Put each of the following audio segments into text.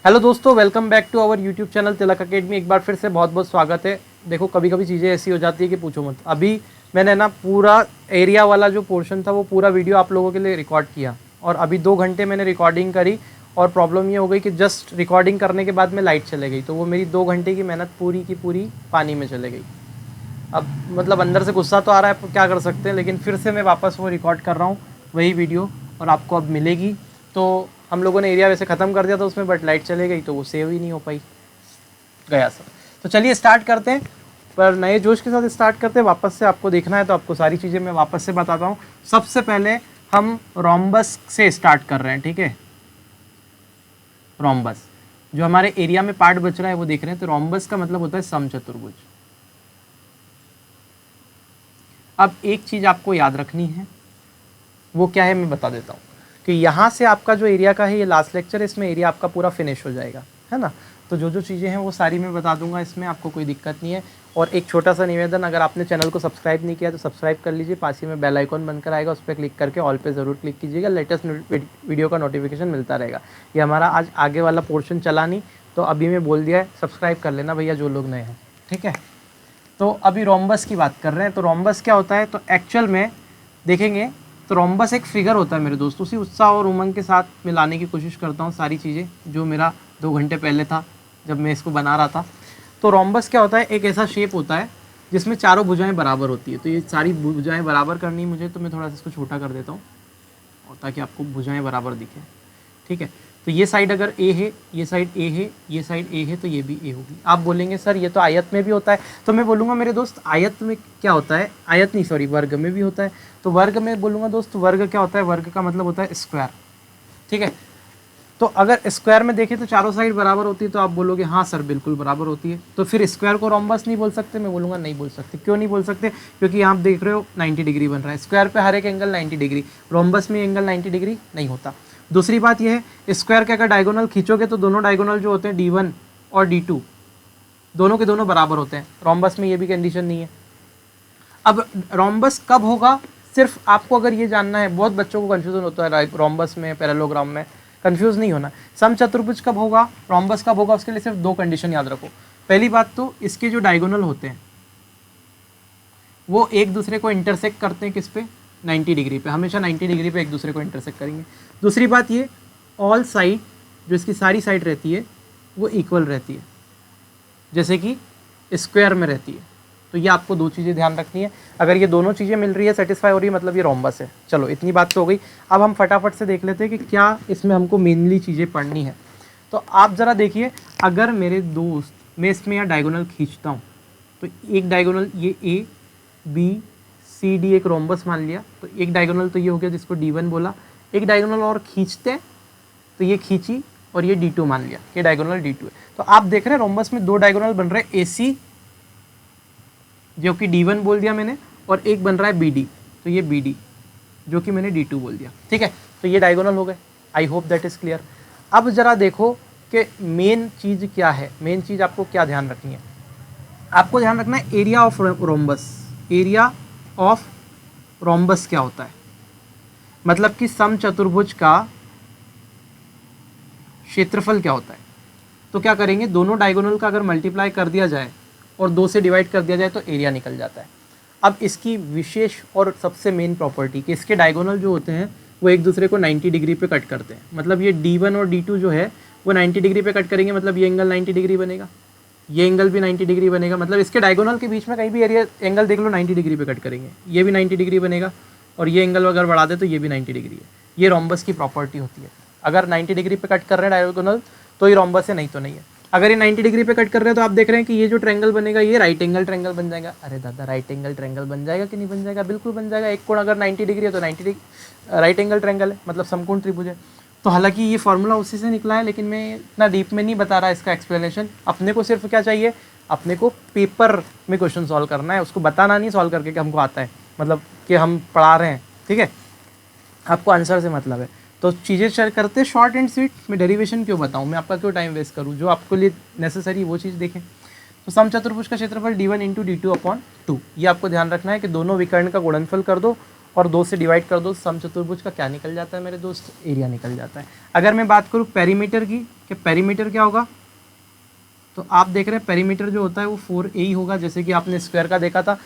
Hello दोस्तों, welcome back to our YouTube channel Tilak Academy. एक बार फिर से बहुत बहुत स्वागत है। देखो, कभी कभी चीज़ें ऐसी हो जाती है कि पूछो मत। अभी मैंने ना पूरा एरिया वाला जो पोर्शन था वो पूरा वीडियो आप लोगों के लिए रिकॉर्ड किया और अभी 2 घंटे मैंने रिकॉर्डिंग करी और प्रॉब्लम ये हो गई कि जस्ट रिकॉर्डिंग करने के बाद में लाइट चले गई, तो वो मेरी 2 घंटे की मेहनत पूरी की पूरी पानी में चले गई। अब मतलब अंदर से गुस्सा तो आ रहा है, क्या कर सकते हैं, लेकिन फिर से मैं वापस वो रिकॉर्ड कर रहा हूँ वही वीडियो और आपको अब मिलेगी। तो हम लोगों ने एरिया वैसे ख़त्म कर दिया था उसमें, बट लाइट चले गई तो वो सेव ही नहीं हो पाई, गया सब। तो चलिए स्टार्ट करते हैं, पर नए जोश के साथ स्टार्ट करते हैं। वापस से आपको देखना है तो आपको सारी चीज़ें मैं वापस से बताता हूँ। सबसे पहले हम रोम्बस से स्टार्ट कर रहे हैं, ठीक है। रोम्बस जो हमारे एरिया में पार्ट बच रहा है वो देख रहे हैं। तो रोम्बस का मतलब होता है समचतुर्भुज। अब एक चीज़ आपको याद रखनी है, वो क्या है मैं बता देता हूँ कि यहाँ से आपका जो एरिया का है ये लास्ट लेक्चर है, इसमें एरिया आपका पूरा फिनिश हो जाएगा, है ना। तो जो जो चीज़ें हैं वो सारी मैं बता दूंगा, इसमें आपको कोई दिक्कत नहीं है। और एक छोटा सा निवेदन, अगर आपने चैनल को सब्सक्राइब नहीं किया तो सब्सक्राइब कर लीजिए, पास ही में बेल आइकॉन बनकर आएगा, उस पर क्लिक करके ऑल पे ज़रूर क्लिक कीजिएगा। लेटेस्ट वीडियो का नोटिफिकेशन मिलता रहेगा। ये हमारा आज आगे वाला पोर्शन चला नहीं, तो अभी मैं बोल दिया है, सब्सक्राइब कर लेना भैया जो लोग नए हैं, ठीक है। तो अभी रोम्बस की बात कर रहे हैं। तो रोम्बस क्या होता है, तो एक्चुअल में देखेंगे तो रोम्बस एक फिगर होता है मेरे दोस्त। उसी उत्साह और उमंग के साथ मैं लाने की कोशिश करता हूँ सारी चीज़ें जो मेरा 2 घंटे पहले था जब मैं इसको बना रहा था। तो रोम्बस क्या होता है, एक ऐसा शेप होता है जिसमें चारों भुजाएं बराबर होती है। तो ये सारी भुजाएं बराबर करनी मुझे, तो मैं थोड़ा सा इसको छोटा कर देता हूँ ताकि आपको भुजाएं बराबर दिखें, ठीक है। तो ये साइड अगर ए है, ये साइड ए है, ये साइड ए है, तो ये भी ए होगी। आप बोलेंगे सर ये तो आयत में भी होता है, तो मैं बोलूँगा मेरे दोस्त आयत में क्या होता है, आयत नहीं सॉरी वर्ग में भी होता है। तो वर्ग में बोलूँगा दोस्त, वर्ग क्या होता है, वर्ग का मतलब होता है स्क्वायर, ठीक है। तो अगर स्क्वायर में देखें तो चारों साइड बराबर होती है, तो आप बोलोगे हाँ सर बिल्कुल बराबर होती है। तो फिर स्क्वायर को रोम्बस नहीं बोल सकते, मैं बोलूँगा नहीं बोल सकते। क्यों नहीं बोल सकते, क्योंकि यहाँ आप देख रहे हो 90 डिग्री बन रहा है, स्क्वायर पे हर एक एंगल 90 डिग्री, रोम्बस में एंगल 90 डिग्री नहीं होता। दूसरी बात यह है, स्क्वायर के अगर डायगोनल खींचोगे तो दोनों डायगोनल जो होते हैं D1 और D2 दोनों के दोनों बराबर होते हैं। रोम्बस में ये भी कंडीशन नहीं है। अब रोम्बस कब होगा, सिर्फ आपको अगर ये जानना है, बहुत बच्चों को कन्फ्यूजन होता है रोम्बस में पैरेललोग्राम में, कंफ्यूज नहीं होना। समचतुर्भुज कब होगा, रोम्बस कब होगा, उसके लिए सिर्फ 2 कंडीशन याद रखो। पहली बात तो इसके जो डायगोनल होते हैं वो एक दूसरे को इंटरसेक्ट करते हैं किस पे, 90 डिग्री पे, हमेशा 90 डिग्री पे एक दूसरे को इंटरसेक्ट करेंगे। दूसरी बात ये, ऑल साइड जो इसकी सारी साइड रहती है वो इक्वल रहती है, जैसे कि स्क्वायर में रहती है। तो ये आपको 2 चीज़ें ध्यान रखनी है। अगर ये दोनों चीज़ें मिल रही है, सेटिस्फाई हो रही है, मतलब ये रोम्बस है। चलो इतनी बात तो हो गई। अब हम फटाफट से देख लेते हैं कि क्या इसमें हमको मेनली चीज़ें पढ़नी है। तो आप ज़रा देखिए, अगर मेरे दोस्त मैं इसमें यहाँ डायगोनल खींचता हूँ तो एक डायगोनल ये ए बी सी डी एक रोम्बस मान लिया, तो एक डायगोनल तो ये हो गया जिसको D1 बोला। एक डायगोनल और खींचते हैं तो ये खींची और ये D2 मान लिया कि डायगोनल D2 है। तो आप देख रहे हैं रोम्बस में 2 डायगोनल बन रहे हैं, AC जो कि D1 बोल दिया मैंने, और एक बन रहा है BD, तो ये BD जो कि मैंने D2 बोल दिया, ठीक है। तो ये डायगोनल हो गए। I hope that is clear. अब ज़रा देखो कि मेन चीज़ क्या है। मेन चीज़ आपको क्या ध्यान रखनी है, आपको ध्यान रखना है area of rhombus. Area of rhombus क्या होता है, मतलब कि समचतुर्भुज का क्षेत्रफल क्या होता है। तो क्या करेंगे, दोनों डायगोनल का अगर मल्टीप्लाई कर दिया जाए और 2 से डिवाइड कर दिया जाए तो एरिया निकल जाता है। अब इसकी विशेष और सबसे मेन प्रॉपर्टी कि इसके डायगोनल जो होते हैं वो एक दूसरे को 90 डिग्री पे कट करते हैं। मतलब ये D1 और D2 जो है वो 90 डिग्री पे कट करेंगे, मतलब ये एंगल 90 डिग्री बनेगा, ये एंगल भी 90 डिग्री बनेगा। मतलब इसके डायगोनल के बीच में कहीं भी एरिया एंगल देख लो 90 डिग्री पे कट करेंगे, ये भी 90 डिग्री बनेगा, और ये एंगल अगर बढ़ा दे तो ये भी 90 डिग्री है। ये रोम्बस की प्रॉपर्टी होती है। अगर 90 डिग्री पे कट कर रहे हैं डायगोनल तो ये रोम्बस है, नहीं तो नहीं है। अगर ये 90 डिग्री पे कट कर रहे हैं तो आप देख रहे हैं कि ये जो ट्रायंगल बनेगा ये राइट एंगल ट्रायंगल बन जाएगा। अरे दादा, राइट एंगल ट्रायंगल बन जाएगा कि नहीं बन जाएगा, बिल्कुल बन जाएगा। एक कोण अगर 90 डिग्री है तो 90 डिग्री राइट एंगल ट्रायंगल है, मतलब समकोण त्रिभुज है। तो हालांकि ये फार्मूला उसी से निकला है, लेकिन मैं इतना डीप में नहीं बता रहा इसका एक्सप्लेनेशन। अपने को सिर्फ क्या चाहिए, अपने को पेपर में क्वेश्चन सॉल्व करना है, उसको बताना नहीं सॉल्व करके कि हमको आता है, मतलब कि हम पढ़ा रहे हैं, ठीक है। आपको आंसर से मतलब है। तो चीज़ें शेयर करते शॉर्ट एंड स्वीट। मैं डेरिवेशन क्यों बताऊँ, मैं आपका क्यों टाइम वेस्ट करूँ, जो आपके लिए नेसेसरी वो चीज़ देखें। तो समचतुर्भुज का क्षेत्रफल D1 × D2/2, ये आपको ध्यान रखना है कि दोनों विकर्ण का गुणनफल कर दो और 2 से डिवाइड कर दो, समचतुर्भुज का क्या निकल जाता है मेरे दोस्त, एरिया निकल जाता है। अगर मैं बात करूँ पेरीमीटर की, कि पेरीमीटर क्या होगा, तो आप देख रहे हैं पेरीमीटर जो होता है वो 4a ही होगा। जैसे कि आपने स्क्वायर का देखा था,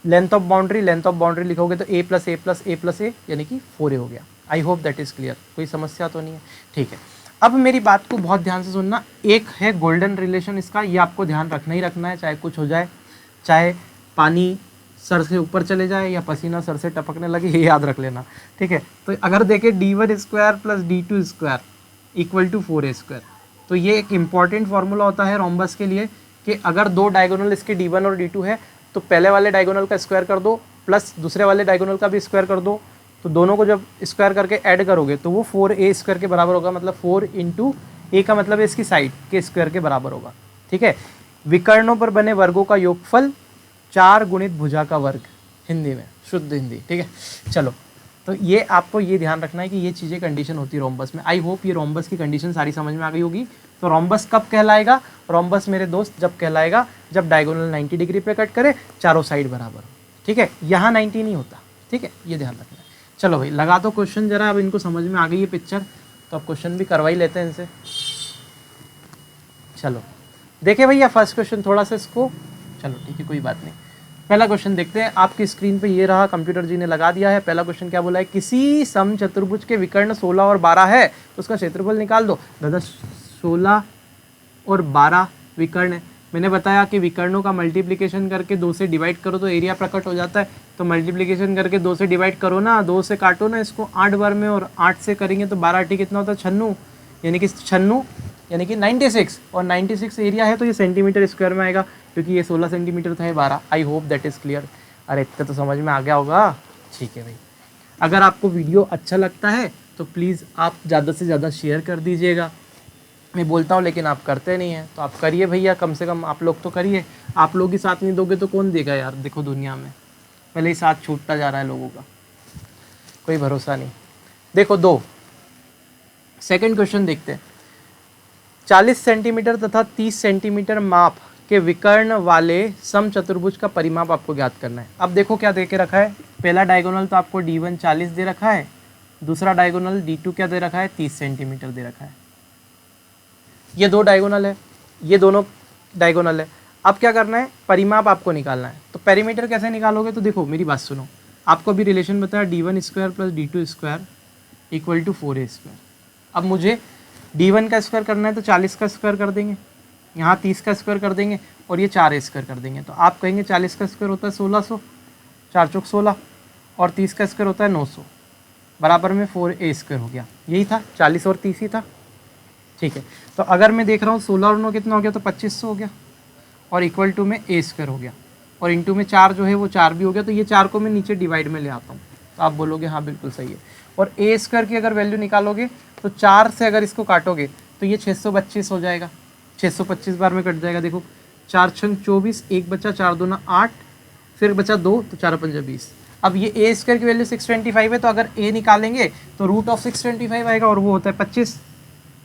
लेंथ ऑफ बाउंड्री लिखोगे तो a प्लस ए प्लस ए यानी कि 4a हो गया। I hope that is clear, कोई समस्या तो नहीं है, ठीक है। अब मेरी बात को बहुत ध्यान से सुनना, एक है गोल्डन रिलेशन इसका, ये आपको ध्यान रखना ही रखना है, चाहे कुछ हो जाए, चाहे पानी सर से ऊपर चले जाए या पसीना सर से टपकने लगे, ये याद रख लेना, ठीक है। तो अगर देखें d1 square plus d2 square equal to 4a square, तो ये एक इम्पॉर्टेंट फार्मूला होता है रोम्बस के लिए कि अगर दो डायगोनल इसके d1 और d2 है तो पहले वाले डायगोनल का स्क्वायर कर दो प्लस दूसरे वाले डायगोनल का भी स्क्वायर कर दो, तो दोनों को जब स्क्वायर करके ऐड करोगे तो वो 4a स्क्वायर के बराबर होगा। मतलब 4 इंटू ए का मतलब है इसकी साइड के स्क्वायर के बराबर होगा, ठीक है। विकर्णों पर बने वर्गों का योगफल 4 गुणित भुजा का वर्ग, हिंदी में शुद्ध हिंदी, ठीक है। चलो, तो ये आपको ये ध्यान रखना है कि ये चीज़ें कंडीशन होती है रोम्बस में। आई होप ये रोम्बस की कंडीशन सारी समझ में आ गई होगी। तो रोम्बस कब कहलाएगा, रोम्बस मेरे दोस्त जब कहलाएगा जब डायगोनल 90 डिग्री पे कट करे, चारों साइड बराबर हो, ठीक है। यहाँ 90 नहीं होता, ठीक है, ये ध्यान रखना है। चलो भाई लगा दो क्वेश्चन जरा, अब इनको समझ में आ गई है पिक्चर, तो अब क्वेश्चन भी करवा ही लेते हैं इनसे। चलो देखे भैया फर्स्ट क्वेश्चन थोड़ा सा इसको, चलो ठीक है कोई बात नहीं। पहला क्वेश्चन देखते हैं, आपकी स्क्रीन पे ये रहा, कंप्यूटर जी ने लगा दिया है। पहला क्वेश्चन क्या बोला है, किसी समचतुर्भुज के विकर्ण 16 और 12 है तो उसका क्षेत्रफल निकाल दो। दादा 16 और 12 विकर्ण है, मैंने बताया कि विकर्णों का मल्टीप्लिकेशन करके 2 से डिवाइड करो तो एरिया प्रकट हो जाता है। तो मल्टीप्लिकेशन करके 2 से डिवाइड करो ना, 2 से काटो ना इसको 8 बार में, और 8 से करेंगे तो 12 8 कितना होता है 96, यानी कि 96 यानी कि 96, और 96 एरिया है तो ये सेंटीमीटर स्क्वायर में आएगा, क्योंकि ये 16 सेंटीमीटर था, ये 12। I hope that is clear. अरे इतना तो समझ में आ गया होगा, ठीक है भाई। अगर आपको वीडियो अच्छा लगता है तो प्लीज़ आप ज़्यादा से ज़्यादा शेयर कर दीजिएगा। मैं बोलता हूँ लेकिन आप करते नहीं हैं, तो आप करिए भैया, कम से कम आप लोग तो करिए। आप लोग ही साथ नहीं दोगे तो कौन देगा यार, देखो दुनिया में पहले ही साथ छूटता जा रहा है लोगों का, कोई भरोसा नहीं। देखो 2 सेकंड क्वेश्चन देखते हैं। 40 सेंटीमीटर तथा 30 सेंटीमीटर माप के विकर्ण वाले समचतुर्भुज का परिमाप आपको ज्ञात करना है। अब देखो क्या दे के रखा है, पहला डायगोनल तो आपको d1 40 दे रखा है, दूसरा डायगोनल d2 क्या दे रखा है 30 सेंटीमीटर दे रखा है। ये 2 डायगोनल है, ये दोनों डायगोनल है। अब क्या करना है, परिमाप आपको निकालना है। तो पेरीमीटर कैसे निकालोगे, तो देखो मेरी बात सुनो, आपको भी रिलेशन बताया d1 square plus d2 square equal to 4a square. अब मुझे d1 का स्क्वायर करना है तो 40 का स्क्वायर कर देंगे, यहाँ 30 का स्क्वायर कर देंगे और ये 4 स्क्वायर कर देंगे। तो आप कहेंगे 40 का स्क्वायर होता है 1600, 4 चौक 16, और 30 का स्क्वायर होता है 900, बराबर में 4a स्क्वायर हो गया। यही था, 40 और 30 ही था, ठीक है। तो अगर मैं देख रहा हूँ 16 और 9 कितना हो गया, तो 2500 हो गया, और इक्वल टू में a स्क्वायर हो गया, और इंटू में 4 जो है वो 4 भी हो गया। तो ये 4 को मैं नीचे डिवाइड में ले आता हूँ, तो आप बोलोगे हाँ बिल्कुल सही है। और a स्क्वायर की अगर वैल्यू निकालोगे तो 4 से अगर इसको काटोगे तो ये 625 हो जाएगा, 625 बार में कट जाएगा। देखो 4 छंग 24, 1 बचा, 4 दूना 8, फिर बचा 2, तो 4 पंजा 20। अब ये a स्क्वायर की वैल्यू 625 है, तो अगर a निकालेंगे तो रूट ऑफ 625 आएगा, और वो होता है 25,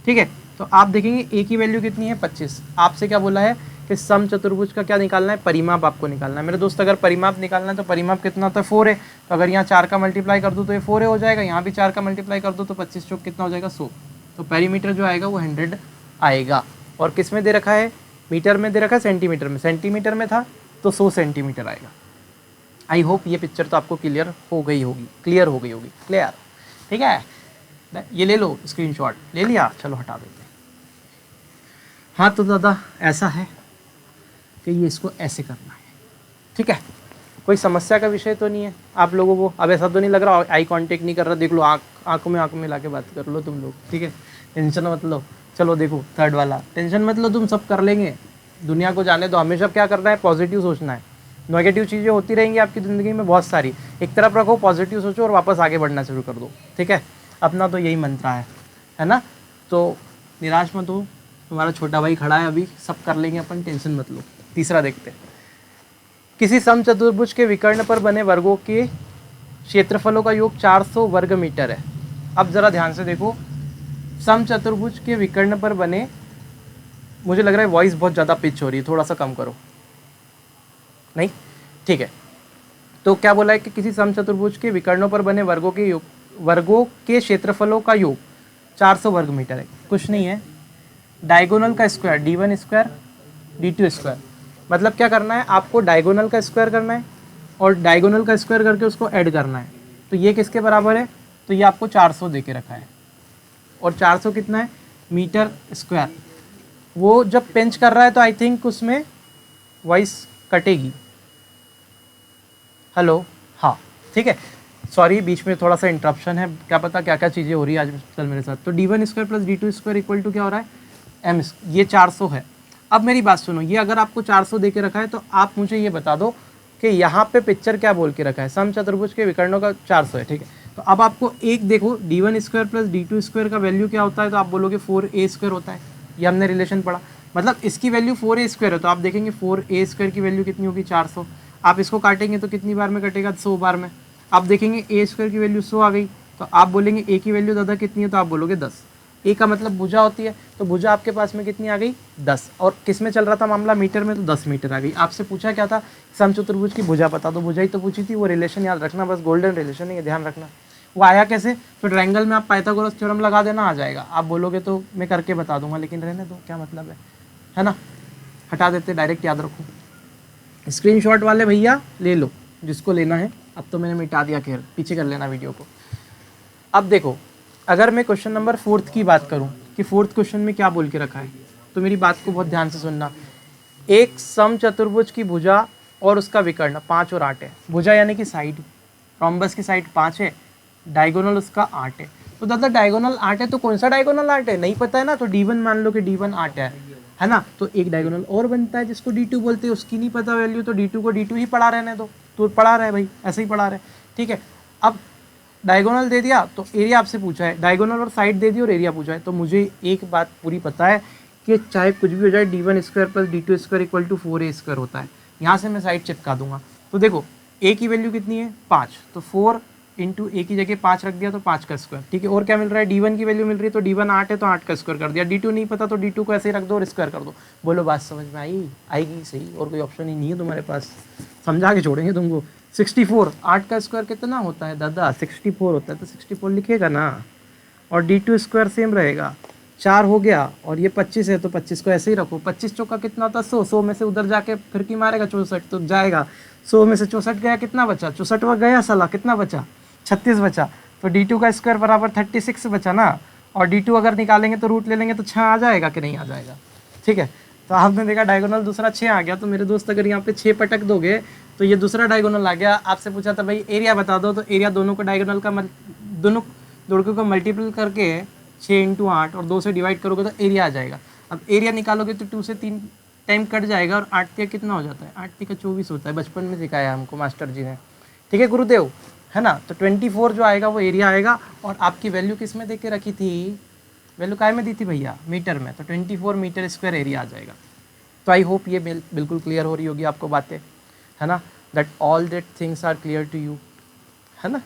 ठीक है। तो आप देखेंगे a की वैल्यू कितनी है 25। आपसे क्या बोला है कि समचतुर्भुज का क्या निकालना है, परिमाप आपको निकालना है। मेरे दोस्त अगर परिमाप निकालना है तो परिमाप कितना होता है 4 है, तो अगर यहाँ 4 का मल्टीप्लाई कर दूँ तो ये 4 हो जाएगा, यहाँ भी 4 का मल्टीप्लाई कर दो तो 25 चौक कितना हो जाएगा 100। तो पेरीमीटर जो आएगा वो 100 आएगा। और किस में दे रखा है, मीटर में दे रखा है, सेंटीमीटर में, सेंटीमीटर में था तो 100 सेंटीमीटर आएगा। आई होप ये पिक्चर तो आपको क्लियर हो गई होगी, क्लियर, ठीक है। ये ले लो स्क्रीनशॉट, ले लिया, चलो हटा देते हैं। हाँ तो दादा ऐसा है कि ये इसको ऐसे करना है, ठीक है, कोई समस्या का विषय तो नहीं है आप लोगों को। अब ऐसा तो नहीं लग रहा आई कांटेक्ट नहीं कर रहा, देख लो आंखों में ला के बात कर लो तुम लोग, ठीक है, टेंशन मत लो। चलो देखो थर्ड वाला, टेंशन मत लो, तुम सब कर लेंगे, दुनिया को जाने दो। हमेशा क्या करना है, पॉजिटिव सोचना है। नेगेटिव चीज़ें होती रहेंगी आपकी ज़िंदगी में बहुत सारी, एक तरफ रखो, पॉजिटिव सोचो और वापस आगे बढ़ना शुरू कर दो, ठीक है। अपना तो यही मंत्र है ना। तो निराश मत हो, तुम्हारा छोटा भाई खड़ा है, अभी सब कर लेंगे अपन, टेंशन मत लो। तीसरा देखते हैं, किसी समचतुर्भुज के विकर्ण पर बने वर्गों के क्षेत्रफलों का योग 400 वर्ग मीटर है। अब ज़रा ध्यान से देखो, समचतुर्भुज के विकर्ण पर बने, मुझे लग रहा है वॉइस बहुत ज़्यादा पिच हो रही है, थोड़ा सा कम करो, नहीं ठीक है। तो क्या बोला है कि किसी समचतुर्भुज के विकर्णों पर बने वर्गों के क्षेत्रफलों का योग 400 वर्ग मीटर है। कुछ नहीं है, डायगोनल का square d1 square d2 square. मतलब क्या करना है आपको, डायगोनल का स्क्वायर करना है और डायगोनल का स्क्वायर करके उसको ऐड करना है। तो ये किसके बराबर है, तो ये आपको 400 दे के रखा है। और 400 कितना है, मीटर स्क्वायर। वो जब पेंच कर रहा है तो आई थिंक उसमें वॉइस कटेगी। हेलो, हाँ ठीक है, सॉरी बीच में थोड़ा सा इंटरप्शन है, क्या पता क्या क्या चीज़ें हो रही है आज कल मेरे साथ। तो d1 square plus d2 square equal to क्या हो रहा है, m, ये 400 है। अब मेरी बात सुनो, ये अगर आपको 400 दे के रखा है तो आप मुझे ये बता दो कि यहाँ पे पिक्चर क्या बोल के रखा है, समचतुर्भुज के विकर्णों का 400 है, ठीक है। तो अब आपको एक देखो, d1 square plus d2 square का वैल्यू क्या होता है, तो आप बोलोगे 4a स्क्वायर होता है। ये हमने रिलेशन पढ़ा, मतलब इसकी वैल्यू 4a स्क्वायर है, तो आप देखेंगे 4a स्क्वायर की वैल्यू कितनी होगी, 400। आप इसको काटेंगे तो कितनी बार में कटेगा, 100 बार में। आप देखेंगे a स्क्वायर की वैल्यू 100 आ गई, तो आप बोलेंगे a की वैल्यू दादा कितनी है, तो आप बोलोगे 10। a का मतलब भुजा होती है, तो भुजा आपके पास में कितनी आ गई, 10। और किस में चल रहा था मामला, मीटर में, तो 10 मीटर आ गई। आपसे पूछा क्या था, समचतुर्भुज की भुजा बता दो, भुजा ही तो पूछी थी। वो रिलेशन याद रखना, बस गोल्डन रिलेशन है, ये ध्यान रखना। वो आया कैसे, तो ट्रायंगल में आप पाइथागोरस थ्योरम लगा देना, आ जाएगा। आप बोलोगे तो मैं करके बता दूंगा, लेकिन रहने दो, क्या मतलब है ना, हटा देते, डायरेक्ट याद रखो। स्क्रीनशॉट वाले भैया ले लो जिसको लेना है। अब तो मैंने मिटा दिया, खैर पीछे कर लेना वीडियो को। अब देखो, अगर मैं क्वेश्चन नंबर 4 की बात करूं कि 4th क्वेश्चन में क्या बोल के रखा है, तो मेरी बात को बहुत ध्यान से सुनना। एक समचतुर्भुज की भुजा और उसका विकर्ण 5 और 8 है। भुजा यानी कि साइड, रोम्बस की साइड 5 है, डायगोनल उसका 8 है। तो दादा डायगोनल 8 है, तो कौन सा डायगोनल 8 है, नहीं पता है ना, तो d1 मान लो कि d1 8 है ना। तो एक डायगोनल और बनता है जिसको d2 बोलते हैं, उसकी नहीं पता वैल्यू, तो d2 को d2 ही पढ़ा रहने दो। तो पढ़ा रहे भाई, ऐसे ही पढ़ा रहे, ठीक है। अब डायगोनल दे दिया तो एरिया आपसे पूछा है, डायगोनल और साइड दे दी और एरिया पूछा है। तो मुझे एक बात पूरी पता है कि चाहे कुछ भी हो जाए, d1 square plus d2 square equal to 4a square होता है। यहाँ से मैं साइड चिपका दूंगा। तो देखो a की वैल्यू कितनी है, 5, तो 4 इंटू ए की जगह 5 रख दिया, तो 5 का स्क्वायर, ठीक है। और क्या मिल रहा है, d1 की वैल्यू मिल रही है, तो d1 8 है, तो 8 का स्क्वायर कर दिया। d2 नहीं पता, तो d2 को ऐसे ही रख दो और स्क्वायर कर दो। बोलो बात समझ में आई, आएगी सही, और कोई ऑप्शन ही नहीं है तुम्हारे पास, समझा के छोड़ेंगे तुमको। 64, 8 का स्क्वायर कितना होता है दादा, 64 होता है, तो 64 लिखेगा ना। और d2 स्क्वायर सेम रहेगा, 4 हो गया, और ये 25 है, तो 25 को ऐसे ही रखो। 25 चौका कितना होता है, 100, 100 में से उधर जाके फिर की मारेगा 64, तो जाएगा 100 में से 64 गया, कितना बचा, 64वां गया साला, कितना बचा, 36 बचा। तो d2 का स्क्वायर बराबर 36 बचा ना। और d2 अगर निकालेंगे तो रूट ले लेंगे, तो 6 आ जाएगा कि नहीं आ जाएगा, ठीक है। तो आपने देखा डायगोनल दूसरा 6 आ गया। तो मेरे दोस्त अगर यहाँ पे 6 पटक दोगे तो ये दूसरा डायगोनल आ गया। आपसे पूछा था भाई एरिया बता दो, तो एरिया दोनों को डायगोनल का दोनों को मल्टीपल करके 6 इंटू 8 और 2 से डिवाइड करोगे तो एरिया आ जाएगा। अब एरिया निकालोगे तो 2 से 3 टाइम कट जाएगा, और 8 का कितना हो जाता है, 8 का 24 होता है, बचपन में सिखाया हमको मास्टर जी ने, ठीक है गुरुदेव, है ना। तो 24 जो आएगा वो एरिया आएगा। और आपकी वैल्यू किस में दे के रखी थी, वैल्यू काय में दी थी भैया, मीटर में, तो 24 मीटर स्क्वायर एरिया आ जाएगा। तो आई होप ये बिल्कुल क्लियर हो रही होगी आपको बातें, है ना, that all that things are clear to you, है ना।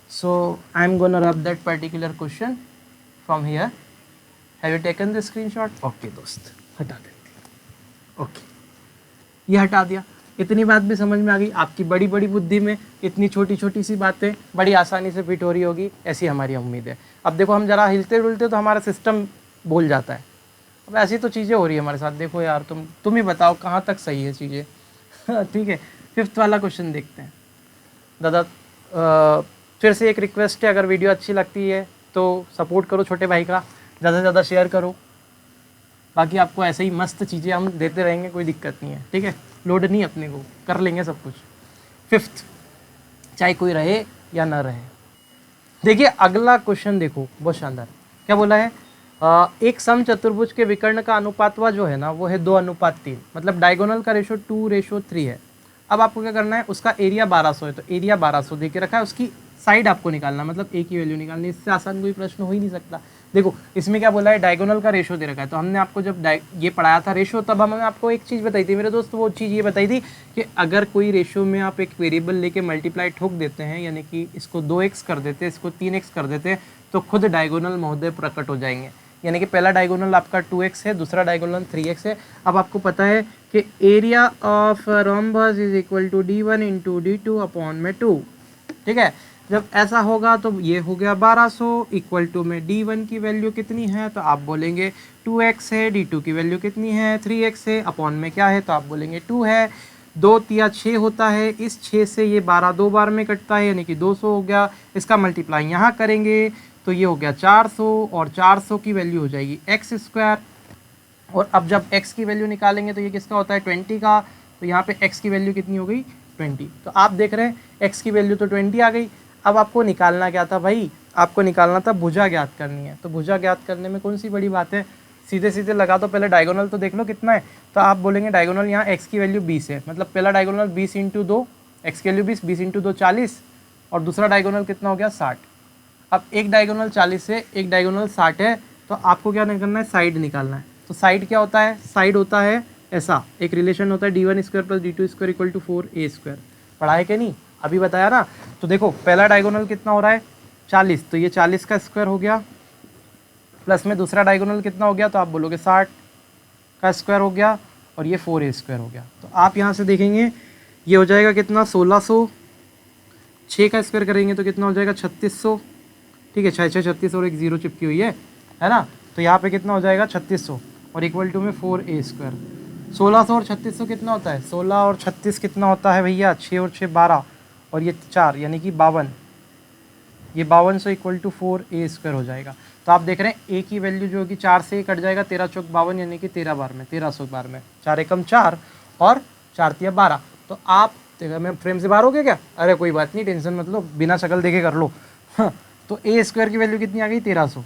So I am gonna rub that particular question from here. Have you taken the screenshot? Okay दोस्त, हटा देते, ओके, ये हटा दिया। इतनी बात भी समझ में आ गई। आपकी बड़ी बड़ी बुद्धि में इतनी छोटी छोटी सी बातें बड़ी आसानी से फिट हो रही होगी, ऐसी हमारी उम्मीद है। अब देखो हम जरा हिलते डुलते तो हमारा सिस्टम बोल जाता है। अब ऐसी तो चीज़ें हो रही है हमारे साथ। देखो यार, तुम ही बताओ कहाँ तक सही है चीज़ें। ठीक है, 5th वाला क्वेश्चन देखते हैं। दादा फिर से एक रिक्वेस्ट है, अगर वीडियो अच्छी लगती है तो सपोर्ट करो छोटे भाई का, ज़्यादा से ज़्यादा शेयर करो। बाकी आपको ऐसे ही मस्त चीज़ें हम देते रहेंगे, कोई दिक्कत नहीं है, ठीक है। लोड नहीं, अपने को कर लेंगे सब कुछ। 5th, चाहे कोई रहे या ना रहे। देखिए अगला क्वेश्चन देखो, बहुत शानदार। क्या बोला है, एक समचतुर्भुज के विकर्ण का अनुपातवा जो है ना, वो है 2:3, मतलब डायगोनल का रेशो 2:3 है। अब आपको क्या करना है, उसका एरिया 1200 है, तो एरिया 1200 दे के रखा है, उसकी साइड आपको निकालना, मतलब एक ही वैल्यू निकालनी। इससे आसान कोई प्रश्न हो ही नहीं सकता। देखो इसमें क्या बोला है, डायगोनल का रेशो दे रखा है। तो हमने आपको जब ये पढ़ाया था रेशो, तब हमने आपको एक चीज़ बताई थी मेरे दोस्त, वो चीज़ ये बताई थी कि अगर कोई रेशो में आप एक वेरिएबल लेके मल्टीप्लाई ठोक देते हैं, यानी कि इसको 2x कर देते हैं, इसको 3x कर देते हैं, तो खुद डायगोनल महोदय प्रकट हो जाएंगे। यानी कि पहला डायगोनल आपका 2x है, दूसरा डायगोनल 3x है। अब आपको पता है कि area of rhombus is equal to d1 into d2 upon में 2। ठीक है, जब ऐसा होगा तो ये हो गया 1200 इक्वल टू में d1 की वैल्यू कितनी है, तो आप बोलेंगे 2x है, d2 की वैल्यू कितनी है 3x है, अपॉन में क्या है, तो आप बोलेंगे 2 है। 2 तिया 6 होता है, इस 6 से ये 12 दो बार में कटता है, यानी कि 200 हो गया। इसका मल्टीप्लाई यहाँ करेंगे तो ये हो गया 400, और 400 की वैल्यू हो जाएगी एक्स स्क्वायर। और अब जब x की वैल्यू निकालेंगे तो ये किसका होता है 20 का, तो यहाँ पे x की वैल्यू कितनी हो गई 20। तो आप देख रहे हैं x की वैल्यू तो 20 आ गई। अब आपको निकालना क्या था भाई, आपको निकालना था भुजा ज्ञात करनी है। तो भुजा ज्ञात करने में कौन सी बड़ी बात है, सीधे सीधे लगा दो। पहले डायगोनल तो देख लो कितना है, तो आप बोलेंगे डायगोनल यहाँ x की वैल्यू 20 है, मतलब पहला डायगोनल 20 इंटू 2, x की वैल्यू 20, 20 इंटू 2 40, और दूसरा डायगोनल कितना हो गया 60। अब एक डायगोनल 40 है, एक डायगोनल 60 है, तो आपको क्या करना है, साइड निकालना है। तो साइड क्या होता है, साइड होता है ऐसा, एक रिलेशन होता है d1 square plus d2 square equal to 4a square. पढ़ा है कि नहीं, अभी बताया ना। तो देखो पहला डायगोनल कितना हो रहा है 40, तो ये 40 का स्क्वायर हो गया, प्लस में दूसरा डायगोनल कितना हो गया, तो आप बोलोगे 60 का स्क्वायर हो गया, और ये 4a स्क्वायर हो गया। तो आप यहाँ से देखेंगे ये हो जाएगा कितना 1600, 6 का स्क्वायर करेंगे तो कितना हो जाएगा 3600। ठीक है, 6 6 36 और एक जीरो चिपकी हुई है ना, तो यहाँ पे कितना हो जाएगा 3600 और इक्वल टू में 4a स्क्वायर। 1600 और 3600 कितना होता है, 16 और 36 कितना होता है भैया, 6 और 6 12, और ये 4 यानी कि 52, ये 5200 इक्वल टू 4a स्क्वायर हो जाएगा। तो आप देख रहे हैं a की वैल्यू जो होगी 4 से ही कट जाएगा, 13 चौक 52 यानी कि 13 बार में, 1300 बार में, 4 एकम 4 और 4 तिया 12। तो आप देखो मैं फ्रेम से बाहर हो गया क्या, अरे कोई बात नहीं, टेंशन मत लो, बिना शक्ल देखे कर लो। हाँ, तो a स्क्वायर की वैल्यू कितनी आ गई 1300।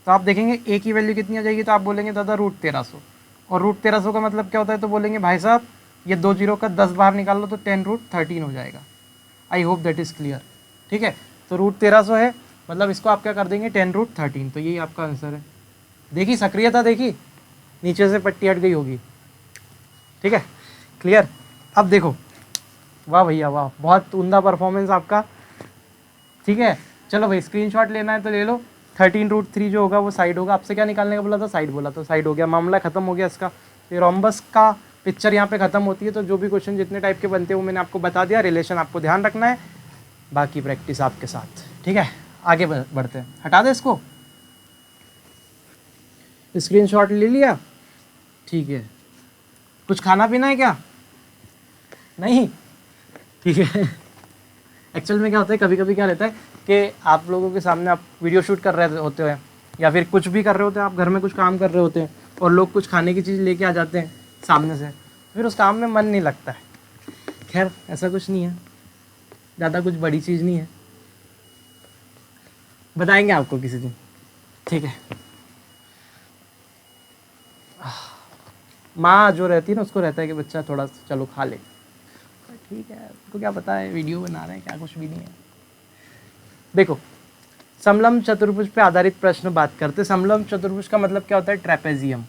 तो आप देखेंगे a की वैल्यू कितनी आ जाएगी, तो आप बोलेंगे दादा √1300, और √1300 का मतलब क्या होता है, तो बोलेंगे भाई साहब ये 2 जीरो का 10 बाहर निकाल लो तो 10√13 हो जाएगा। I hope that is clear. ठीक है, तो √1300 है, मतलब इसको आप क्या कर देंगे 10√13, तो यही आपका आंसर है। देखी सक्रियता, देखी नीचे से पट्टी हट गई होगी। ठीक है, क्लियर। अब देखो, वाह भैया वाह, बहुत उम्दा परफॉर्मेंस आपका। ठीक है, चलो भाई स्क्रीनशॉट लेना है तो ले लो। 13√3 जो होगा वो साइड होगा। आपसे क्या निकालने का बोला था, साइड बोला, तो साइड हो गया, मामला खत्म हो गया इसका। फिर रोम्बस का पिक्चर यहाँ पे खत्म होती है। तो जो भी क्वेश्चन जितने टाइप के बनते हैं वो मैंने आपको बता दिया, रिलेशन आपको ध्यान रखना है, बाकी प्रैक्टिस आपके साथ। ठीक है, आगे बढ़ते हैं। हटा दे इसको, स्क्रीनशॉट ले लिया, ठीक है। कुछ खाना पीना है क्या, नहीं, ठीक है। एक्चुअल में क्या होता है, कभी कभी क्या रहता है कि आप लोगों के सामने आप वीडियो शूट कर रहे होते हैं, या फिर कुछ भी कर रहे होते हैं, आप घर में कुछ काम कर रहे होते हैं, और लोग कुछ खाने की चीज़ लेके आ जाते हैं सामने से, फिर उस काम में मन नहीं लगता है। खैर ऐसा कुछ नहीं है, ज़्यादा कुछ बड़ी चीज़ नहीं है, बताएंगे आपको किसी दिन। ठीक है, माँ जो रहती है ना उसको रहता है कि बच्चा थोड़ा चलो खा ले, ठीक है, उसको क्या पता है वीडियो बना रहे हैं, क्या कुछ भी नहीं है। देखो समलंब चतुर्भुज पे आधारित प्रश्न बात करते। समलंब चतुर्भुज का मतलब क्या होता है, ट्रेपेजियम।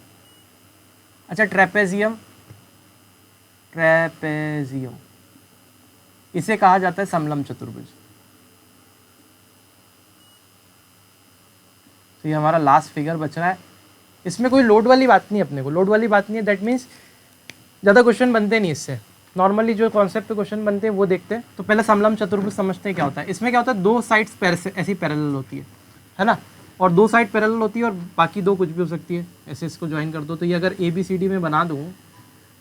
अच्छा, ट्रेपेजियम, ट्रेपेजियम इसे कहा जाता है समलंब चतुर्भुज। तो ये हमारा लास्ट फिगर बच रहा है। इसमें कोई लोड वाली बात नहीं, अपने को लोड वाली बात नहीं है। दैट मीन्स ज़्यादा क्वेश्चन बनते नहीं इससे, नॉर्मली जो कॉन्सेप्ट पे क्वेश्चन बनते हैं वो देखते हैं। तो पहले समलंब चतुर्भुज समझते हैं क्या होता है। इसमें क्या होता है, दो साइड्स ऐसी पैरेलल होती है ना, और दो साइड पैरेलल होती है, और बाकी दो कुछ भी हो सकती है। ऐसे इसको ज्वाइन कर दो, तो ये अगर ABCD में बना दूँ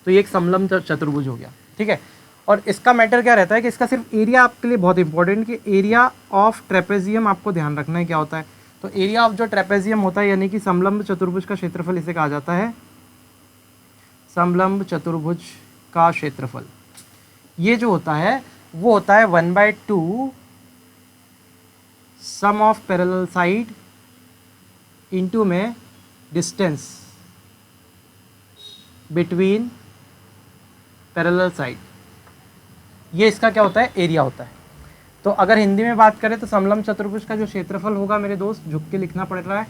तो ये एक समलंब चतुर्भुज हो गया। ठीक है, और इसका मैटर क्या रहता है कि इसका सिर्फ एरिया आपके लिए बहुत इंपॉर्टेंट, कि एरिया ऑफ ट्रेपेजियम आपको ध्यान रखना है क्या होता है। तो एरिया ऑफ जो ट्रेपेजियम होता है, यानी कि समलंब चतुर्भुज का क्षेत्रफल इसे कहा जाता है समलंब चतुर्भुज का क्षेत्रफल। ये जो होता है वो होता है 1/2 sum of parallel side into में डिस्टेंस बिटवीन पैरेलल साइड। ये इसका क्या होता है, एरिया होता है। तो अगर हिंदी में बात करें तो समलंब चतुर्भुज का जो क्षेत्रफल होगा, मेरे दोस्त झुक के लिखना पड़ रहा है,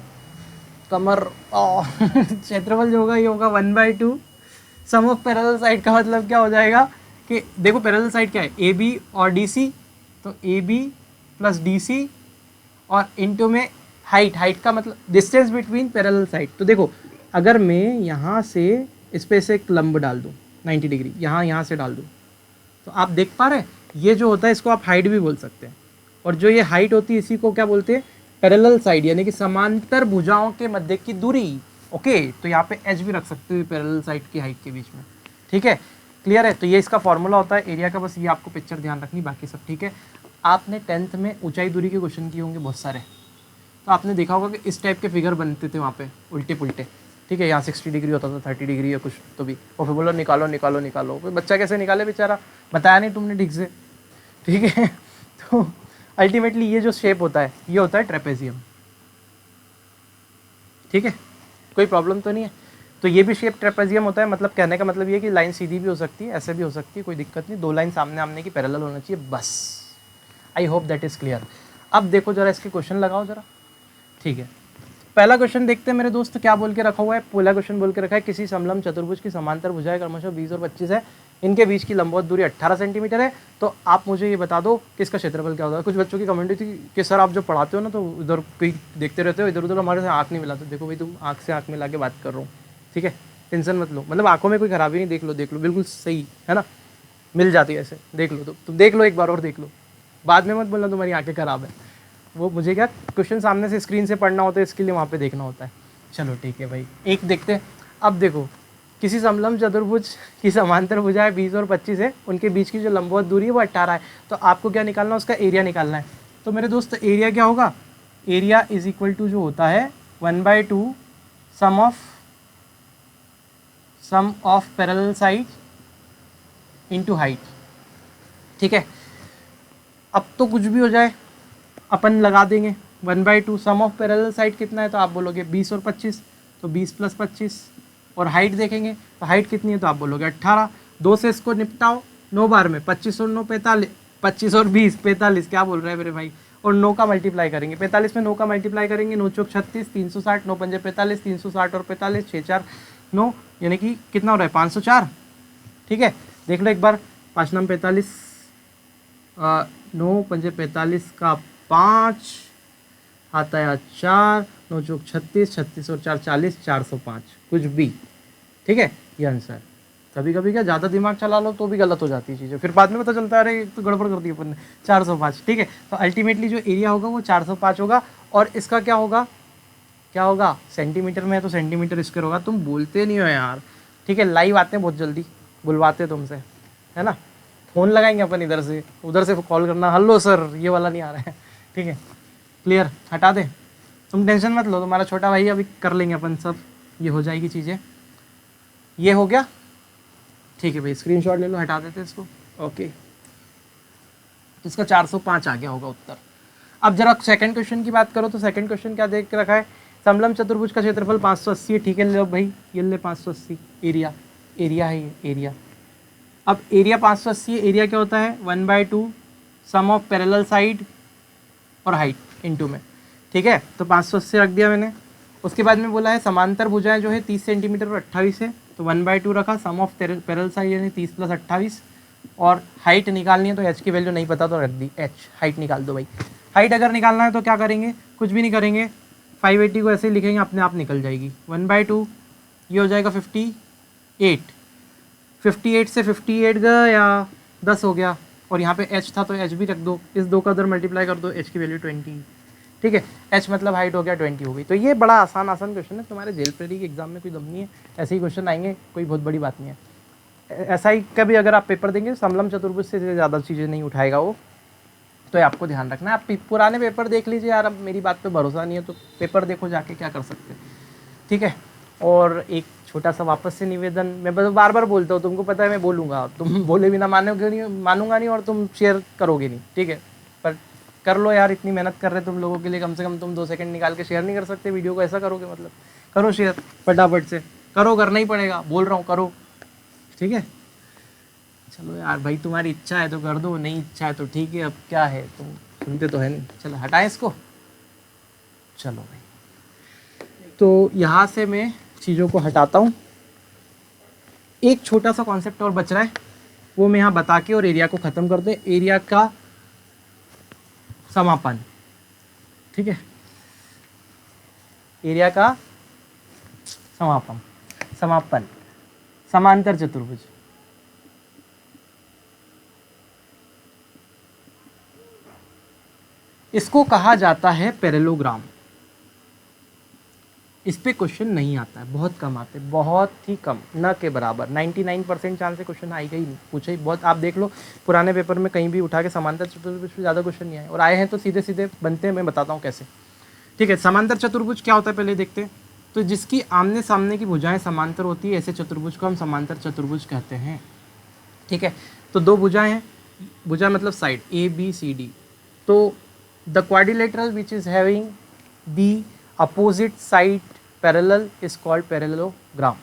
कमर क्षेत्रफल जो होगा ये होगा 1/2 सम ऑफ पैरेलल साइड। का मतलब क्या हो जाएगा कि देखो पैरेलल साइड क्या है, AB और DC, तो AB प्लस DC और इनटू में हाइट का मतलब डिस्टेंस बिटवीन पैरेलल साइड। तो देखो अगर मैं यहाँ से इस पे से एक लंब डाल दूँ 90 डिग्री, यहाँ से डाल दूँ, तो आप देख पा रहे हैं ये जो होता है इसको आप हाइट भी बोल सकते हैं। और जो ये हाइट होती है इसी को क्या बोलते हैं, पैरेलल साइड, यानी कि समांतर भुजाओं के मध्य की दूरी। ओके, तो यहाँ पे एच भी रख सकते हो पैरेलल साइड की हाइट के बीच में। ठीक है, क्लियर है। तो ये इसका फॉर्मूला होता है एरिया का, बस ये आपको पिक्चर ध्यान रखनी, बाकी सब ठीक है। आपने 10th में ऊंचाई दूरी के क्वेश्चन किए होंगे बहुत सारे, तो आपने देखा होगा कि इस टाइप के फिगर बनते थे वहाँ पे उल्टे पुल्टे। ठीक है, यहाँ 60 डिग्री होता था, 30 डिग्री या कुछ तो भी, और फिर बोलो निकालो निकालो निकालो, कोई बच्चा कैसे निकाले बेचारा, बताया नहीं तुमने ठीक से। ठीक है तो अल्टीमेटली ये जो शेप होता है ये होता है ट्रेपेजियम। ठीक है, कोई प्रॉब्लम तो नहीं है। तो ये भी शेप ट्रेपेजियम होता है, मतलब कहने का मतलब ये है कि लाइन सीधी भी हो सकती है, ऐसे भी हो सकती है, कोई दिक्कत नहीं, दो लाइन सामने आमने की पैरेलल होना चाहिए बस। I hope that is clear. अब देखो जरा इसके क्वेश्चन लगाओ जरा। ठीक है, पहला क्वेश्चन देखते हैं मेरे दोस्त, क्या बोल के रखा हुआ है। पहला क्वेश्चन बोल के रखा है किसी समलंब चतुर्भुज की समांतर भुजाएं क्रमशः 20 और 25 है, इनके बीच की लंबवत दूरी 18 सेंटीमीटर है। तो आप मुझे ये बता दो कि इसका क्षेत्रफल क्या होता है। कुछ बच्चों की कमेंट थी कि सर आप जो पढ़ाते हो ना तो उधर कोई देखते रहते हो, इधर उधर हमारे से आँख नहीं मिलाते। देखो भाई तुम आँख से आँख मिला के बात कर रहा हूँ, ठीक है, टेंशन मत लो, मतलब आंखों में कोई खराबी नहीं, देख लो बिल्कुल सही है ना, मिल जाती है ऐसे, देख लो तुम देख लो एक बार और देख लो, बाद में मत बोलना तुम्हारी आंखें खराब है। वो मुझे क्या क्वेश्चन सामने से स्क्रीन से पढ़ना होता है, इसके लिए वहाँ पे देखना होता है। चलो ठीक है भाई, एक देखते हैं। अब देखो किसी समलंब चतुर्भुज की समांतर भुजाएं 20 और 25 है, उनके बीच की जो लंबवत दूरी है वो 18 है। तो आपको क्या निकालना है, उसका एरिया निकालना है। तो मेरे दोस्त एरिया क्या होगा, एरिया इज इक्वल टू जो होता है 1/2 sum of parallel side into height. ठीक है, अब तो कुछ भी हो जाए अपन लगा देंगे 1/2 सम ऑफ पैरेलल साइड कितना है, तो आप बोलोगे 20 और 25, तो 20 + 25, और हाइट देखेंगे तो हाइट कितनी है, तो आप बोलोगे 18। 2 से इसको निपटाओ 9 बार में, 25 और 9 45, 25 और 20 45, क्या बोल रहे हैं मेरे भाई, और 9 का मल्टीप्लाई करेंगे, 45 में 9 का मल्टीप्लाई करेंगे, 9 चौक 36, 360, 9 पंजे 45, 360 और 45, 6 4 9, यानी कि कितना हो रहा है 504। ठीक है, देख लो एक बार, 5 9 45, 9 पंजे 45 का 5 आता है 4, 9 चौक 36, 36 और 4 40, 405 कुछ भी। ठीक है, ये आंसर। कभी कभी क्या ज़्यादा दिमाग चला लो तो भी गलत हो जाती है चीज़ें, फिर बाद में पता चलता है अरे तो गड़बड़ कर दी अपन ने, 405। ठीक है, तो अल्टीमेटली जो एरिया होगा वो 405 होगा, और इसका क्या होगा सेंटीमीटर में है तो सेंटीमीटर स्क्वायर होगा। तुम बोलते नहीं हो यार। ठीक है, लाइव आते हैं बहुत जल्दी, बुलवाते हैं तुमसे, है ना, फ़ोन लगाएंगे अपन इधर से, उधर से कॉल करना, हेलो सर ये वाला नहीं आ रहा है। ठीक है, क्लियर, हटा दे, तुम टेंशन मत लो, तुम्हारा छोटा भाई अभी कर लेंगे अपन सब, ये हो जाएगी चीज़ें। ये हो गया, ठीक है भाई, स्क्रीनशॉट ले लो, हटा देते इसको। ओके, इसका 405 आ गया होगा उत्तर। अब जरा सेकंड क्वेश्चन की बात करो, तो सेकंड क्वेश्चन क्या देख के रखा है, समलंब चतुर्भुज का क्षेत्रफल 580 है। ठीक है, ले भाई ये ले 580, एरिया है ये एरिया। अब एरिया 580, एरिया क्या होता है 1/2 सम ऑफ पैरेलल साइड और हाइट इनटू में। ठीक है, तो 580 रख दिया मैंने। उसके बाद में बोला है समांतर भुजाएं जो है 30 सेंटीमीटर और 28 है, तो 1/2 रखा, सम ऑफ पैरेलल साइड यानी 30 + 28, और हाइट निकालनी है तो एच की वैल्यू नहीं पता तो रख दी, एच हाइट निकाल दो भाई। हाइट अगर निकालना है तो क्या करेंगे, कुछ भी नहीं करेंगे, 580 को ऐसे ही लिखेंगे, अपने आप निकल जाएगी। 1/2 ये हो जाएगा 58, 58 से 58 गया 10 हो गया, और यहाँ पे h था तो h भी रख दो, इस 2 का उधर मल्टीप्लाई कर दो, h की वैल्यू 20। ठीक है, h मतलब हाइट हो गया 20 हो गई। तो ये बड़ा आसान क्वेश्चन है, तुम्हारे जेल प्रेरी के एग्जाम में कोई दम नहीं है, ऐसे ही क्वेश्चन आएंगे, कोई बहुत बड़ी बात नहीं है। ऐसा ही कभी अगर आप पेपर देंगे समलंब चतुर्भुज से ज़्यादा चीज़ें नहीं उठाएगा वो, तो ये आपको ध्यान रखना है। आप पुराने पेपर देख लीजिए यार, अब मेरी बात पे भरोसा नहीं है तो पेपर देखो जाके, क्या कर सकते हैं। ठीक है, और एक छोटा सा वापस से निवेदन, मैं बार बार बोलता हूँ, तुमको पता है मैं बोलूँगा, तुम बोले बिना मानूंगा नहीं, और तुम शेयर करोगे नहीं। ठीक है, पर कर लो यार, इतनी मेहनत कर रहे तुम लोगों के लिए, कम से कम तुम 2 सेकंड निकाल के शेयर नहीं कर सकते वीडियो को, ऐसा करोगे मतलब, करो शेयर फटाफट से, करो, करना ही पड़ेगा, बोल रहा हूँ करो। ठीक है, चलो यार भाई, तुम्हारी इच्छा है तो कर दो, नहीं इच्छा है तो ठीक है, अब क्या है, तुम सुनते तो है नहीं। चलो हटाएं इसको, चलो भाई, तो यहाँ से मैं चीज़ों को हटाता हूँ। एक छोटा सा कॉन्सेप्ट और बच रहा है, वो मैं यहाँ बता के और एरिया को ख़त्म कर दे, एरिया का समापन। ठीक है, एरिया का समापन समांतर चतुर्भुज। इसको कहा जाता है पैरेललोग्राम। इस पे क्वेश्चन नहीं आता है, बहुत कम आते, बहुत ही कम, न के बराबर। 99% चांस से क्वेश्चन आएगा ही नहीं, पूछे ही बहुत। आप देख लो पुराने पेपर में कहीं भी उठा के समांतर चतुर्भुज पे ज़्यादा क्वेश्चन नहीं आए, और आए हैं तो सीधे सीधे बनते हैं। मैं बताता हूँ कैसे। ठीक है, समांतर चतुर्भुज क्या होता है पहले देखते हैं। तो जिसकी आमने सामने की भुजाएं समांतर होती है, ऐसे चतुर्भुज को हम समांतर चतुर्भुज कहते हैं। ठीक है, तो दो भुजाएं हैं, भुजा मतलब side A B C D. तो the quadrilateral which is having the opposite side parallel is called parallelogram.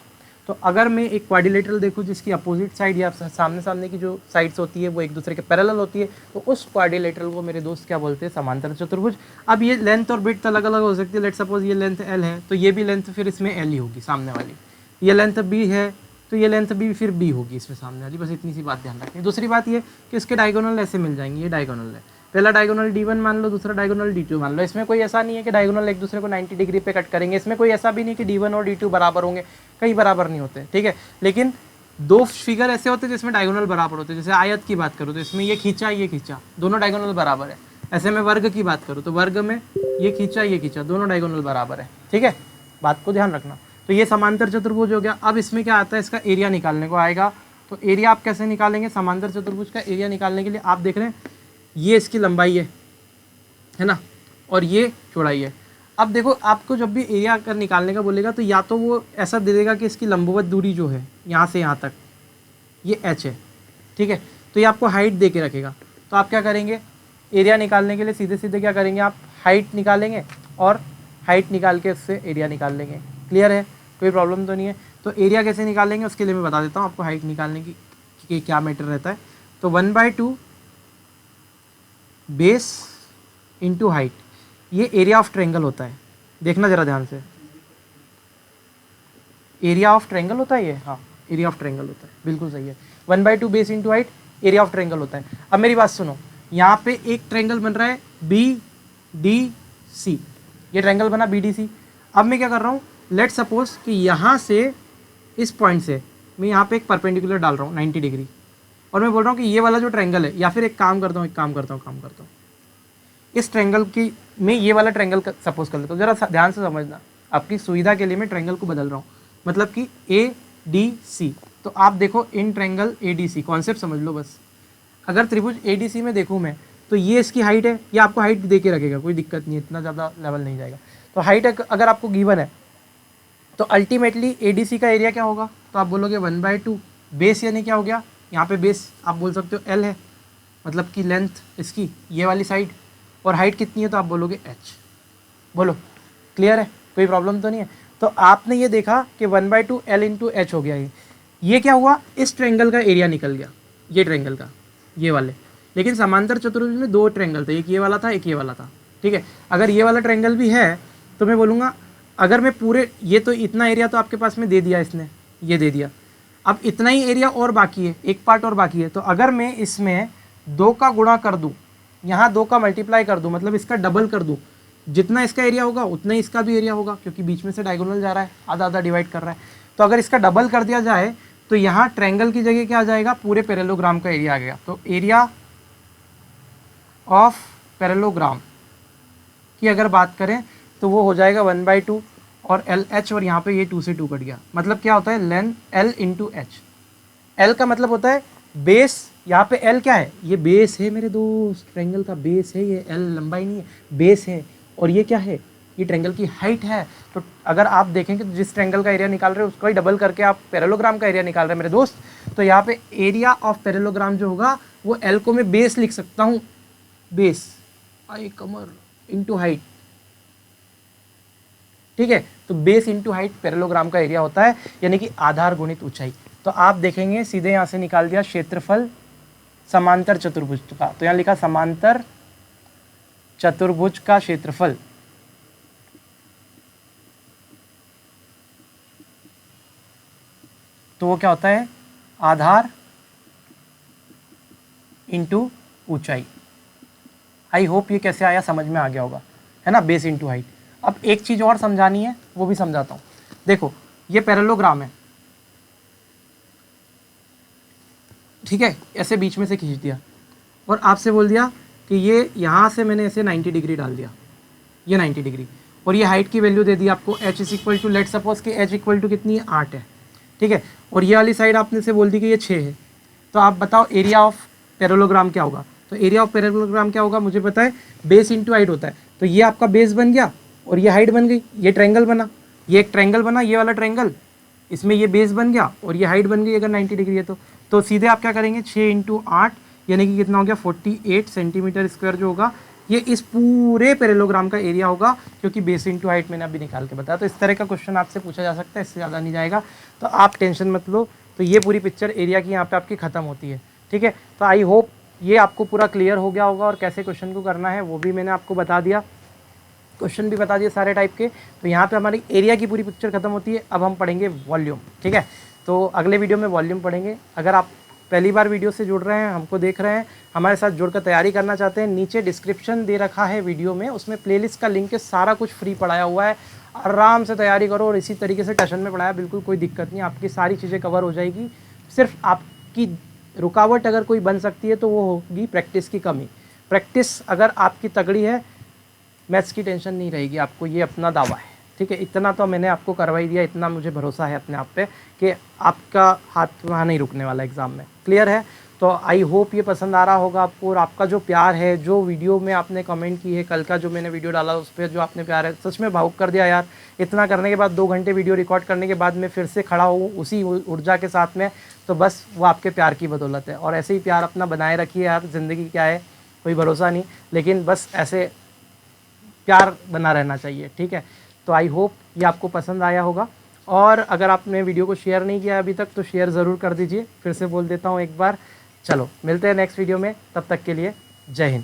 तो अगर मैं एक क्वाड्रिलेटरल देखूं जिसकी अपोजिट साइड या सामने सामने की जो साइड्स होती है वो एक दूसरे के पैरेलल होती है, तो उस क्वाड्रिलेटरल को मेरे दोस्त क्या बोलते हैं, समांतर चतुर्भुज। अब ये लेंथ और विड्थ अलग अलग हो सकती है। लेट सपोज ये लेंथ एल है तो ये भी लेंथ फिर इसमें एल ही होगी सामने वाली। ये लेंथ बी है तो ये लेंथ भी फिर बी होगी इसमें सामने वाली। बस इतनी सी बात ध्यान रखनी है। दूसरी बात ये कि इसके डायगोनल ऐसे मिल जाएंगे। ये डायगोनल है, पहला डायगोनल D1 मान लो, दूसरा डायगोनल D2 मान लो। इसमें कोई ऐसा नहीं है कि डायगोनल एक दूसरे को 90 डिग्री पे कट करेंगे। इसमें कोई ऐसा भी नहीं कि D1 और D2 बराबर होंगे, कहीं बराबर नहीं होते। ठीक है, लेकिन दो फिगर ऐसे होते हैं जिसमें डायगोनल बराबर होते हैं। जैसे आयत की बात करूँ तो इसमें ये खींचा, दोनों डायगोनल बराबर है। ऐसे में वर्ग की बात करूँ तो वर्ग में ये खींचा, दोनों डायगोनल बराबर है। ठीक है, बात को ध्यान रखना। तो ये समांतर चतुर्भुज हो गया। अब इसमें क्या आता है, इसका एरिया निकालने को आएगा। तो एरिया आप कैसे निकालेंगे, समांतर चतुर्भुज का एरिया निकालने के लिए आप देख रहे हैं ये इसकी लंबाई है ना, और ये चौड़ाई है। अब देखो आपको जब भी एरिया कर निकालने का बोलेगा तो या तो वो ऐसा दे देगा कि इसकी लंबवत दूरी जो है यहाँ से यहाँ तक ये h है। ठीक है, तो ये आपको हाइट दे के रखेगा। तो आप क्या करेंगे, एरिया निकालने के लिए सीधे सीधे क्या करेंगे, आप हाइट निकालेंगे और हाइट निकाल के उससे एरिया निकाल लेंगे। क्लियर है, कोई प्रॉब्लम तो नहीं है। तो एरिया कैसे निकालेंगे उसके लिए मैं बता देता हूँ आपको हाइट निकालने की कि क्या मैटर रहता है। तो 1/2 बेस इंटू हाइट, ये एरिया ऑफ ट्रायंगल होता है। देखना जरा ध्यान से, एरिया ऑफ ट्रायंगल होता है ये, हाँ एरिया ऑफ ट्रायंगल होता है, बिल्कुल सही है। 1/2 base into height area of triangle होता है। अब मेरी बात सुनो, यहाँ पे एक ट्रायंगल बन रहा है BDC, ये ट्रायंगल बना BDC। अब मैं क्या कर रहा हूँ, लेट सपोज कि यहाँ से इस पॉइंट से मैं यहाँ पे एक परपेंडिकुलर डाल रहा हूँ 90 डिग्री, और मैं बोल रहा हूँ कि ये वाला जो ट्रायंगल है, या फिर एक काम करता हूँ इस ट्रायंगल की मैं ये वाला ट्रायंगल सपोज कर लेता हूँ। जरा ध्यान से समझना, आपकी सुविधा के लिए मैं ट्रायंगल को बदल रहा हूँ, मतलब कि ADC। तो आप देखो इन ट्रायंगल ADC, कॉन्सेप्ट समझ लो बस। अगर त्रिभुज ADC में देखूँ मैं तो ये इसकी हाइट है, ये आपको हाइट दे के रखेगा, कोई दिक्कत नहीं है, इतना ज़्यादा लेवल नहीं जाएगा। तो हाइट अगर आपको गिवन है तो अल्टीमेटली ADC का एरिया क्या होगा, तो आप बोलोगे 1/2 बेस, यानी क्या हो गया, यहाँ पे बेस आप बोल सकते हो L है, मतलब कि लेंथ इसकी ये वाली साइड, और हाइट कितनी है तो आप बोलोगे h। बोलो क्लियर है, कोई प्रॉब्लम तो नहीं है। तो आपने ये देखा कि 1/2 L इंटू एच हो गया। ये क्या हुआ, इस ट्रायंगल का एरिया निकल गया, ये ट्रायंगल का, ये वाले। लेकिन समांतर चतुर्भुज में दो ट्रायंगल थे, एक ये वाला था, एक ये वाला था। ठीक है, अगर ये वाला ट्रायंगल भी है तो मैं बोलूँगा, अगर मैं पूरे, ये तो इतना एरिया तो आपके पास में दे दिया इसने, ये दे दिया, अब इतना ही एरिया और बाकी है, एक पार्ट और बाकी है। तो अगर मैं इसमें 2 का गुणा कर दूँ, यहाँ 2 का मल्टीप्लाई कर दूँ, मतलब इसका डबल कर दूँ, जितना इसका एरिया होगा उतना ही इसका भी एरिया होगा, क्योंकि बीच में से डायगोनल जा रहा है, आधा आधा डिवाइड कर रहा है। तो अगर इसका डबल कर दिया जाए तो यहाँ ट्रायंगल की जगह क्या आ जाएगा, पूरे पैरेललोग्राम का एरिया आ गया। तो एरिया ऑफ पैरेललोग्राम की अगर बात करें तो वो हो जाएगा 1/2 और LH, और यहाँ पे ये 2 से 2 कट गया। मतलब क्या होता है, length L into H. L का मतलब होता है बेस, यहाँ पे L क्या है, ये बेस है मेरे दोस्त, ट्रायंगल का बेस है ये, L लंबाई नहीं है, बेस है। और ये क्या है, ये ट्रायंगल की हाइट है। तो अगर आप देखेंगे तो जिस ट्रायंगल का एरिया निकाल रहे हैं उसको ही डबल करके आप पैरेललोग्राम का एरिया निकाल रहे हैं मेरे दोस्त। तो यहाँ पे एरिया ऑफ पैरेललोग्राम जो होगा वो L को मैं बेस लिख सकता हूँ, बेस आई कमर इंटू हाइट। ठीक है, तो बेस इंटू हाइट पैरेललोग्राम का एरिया होता है, यानी कि आधार गुणित ऊंचाई। तो आप देखेंगे सीधे यहाँ से निकाल दिया क्षेत्रफल समांतर चतुर्भुज का। तो यहाँ लिखा समांतर चतुर्भुज का क्षेत्रफल तो वो क्या होता है, आधार इंटू ऊंचाई। आई होप ये कैसे आया, समझ में आ गया होगा, है ना, बेस इंटू हाइट। अब अब एक चीज़ और समझानी है, वो भी समझाता हूँ। देखो ये पैरेललोग्राम है, ठीक है, ऐसे बीच में से खींच दिया और आपसे बोल दिया कि ये यहाँ से मैंने ऐसे 90 डिग्री डाल दिया, ये 90 डिग्री, और ये हाइट की वैल्यू दे दी आपको h is equal to, let suppose कि h इक्वल टू कितनी है 8 है, ठीक है, और ये वाली साइड आपने से बोल दी कि ये 6 है। तो आप बताओ एरिया ऑफ पैरेललोग्राम क्या होगा। तो एरिया ऑफ पैरेललोग्राम क्या होगा, मुझे पता है बेस इंटू हाइट होता है। तो ये आपका बेस बन गया और ये हाइट बन गई, ये ट्रायंगल बना, ये एक ट्रायंगल बना, ये वाला ट्रायंगल, इसमें ये बेस बन गया और ये हाइट बन गई अगर 90 डिग्री है तो सीधे आप क्या करेंगे 6 इंटू 8 यानी कि कितना हो गया 48 सेंटीमीटर स्क्वायर जो होगा ये इस पूरे पैरेललोग्राम का एरिया होगा, क्योंकि बेस इंटू हाइट मैंने अभी निकाल के बताया। तो इस तरह का क्वेश्चन आपसे पूछा जा सकता है, इससे ज़्यादा नहीं जाएगा, तो आप टेंशन मत लो। तो ये पूरी पिक्चर एरिया की यहाँ पे आपकी ख़त्म होती है, ठीक है। तो आई होप ये आपको पूरा क्लियर हो गया होगा और कैसे क्वेश्चन को करना है वो भी मैंने आपको बता दिया, क्वेश्चन भी बता दिए सारे टाइप के। तो यहाँ पे हमारी एरिया की पूरी पिक्चर खत्म होती है। अब हम पढ़ेंगे वॉल्यूम, ठीक है। तो अगले वीडियो में वॉल्यूम पढ़ेंगे। अगर आप पहली बार वीडियो से जुड़ रहे हैं, हमको देख रहे हैं, हमारे साथ जुड़कर तैयारी करना चाहते हैं, नीचे डिस्क्रिप्शन दे रखा है वीडियो में, उसमें प्लेलिस्ट का लिंक है, सारा कुछ फ्री पढ़ाया हुआ है, आराम से तैयारी करो। और इसी तरीके से टशन में पढ़ाया, बिल्कुल कोई दिक्कत नहीं, आपकी सारी चीज़ें कवर हो जाएगी। सिर्फ आपकी रुकावट अगर कोई बन सकती है तो वो होगी प्रैक्टिस की कमी। प्रैक्टिस अगर आपकी तगड़ी है, मैथ्स की टेंशन नहीं रहेगी आपको, ये अपना दावा है, ठीक है। इतना तो मैंने आपको करवा ही दिया, इतना मुझे भरोसा है अपने आप पे कि आपका हाथ वहाँ नहीं रुकने वाला एग्ज़ाम में। क्लियर है। तो आई होप ये पसंद आ रहा होगा आपको, और आपका जो प्यार है, जो वीडियो में आपने कमेंट की है, कल का जो मैंने वीडियो डाला उस पर जो आपने प्यार है, सच में भावुक कर दिया यार। इतना करने के बाद 2 घंटे वीडियो रिकॉर्ड करने के बाद मैं फिर से खड़ा हूँ उसी ऊर्जा के साथ में, तो बस वो आपके प्यार की बदौलत है। और ऐसे ही प्यार अपना बनाए रखिए यार, ज़िंदगी क्या है कोई भरोसा नहीं, लेकिन बस ऐसे प्यार बना रहना चाहिए, ठीक है। तो आई होप ये आपको पसंद आया होगा, और अगर आपने वीडियो को शेयर नहीं किया अभी तक तो शेयर ज़रूर कर दीजिए। फिर से बोल देता हूँ एक बार। चलो मिलते हैं नेक्स्ट वीडियो में, तब तक के लिए जय हिंद।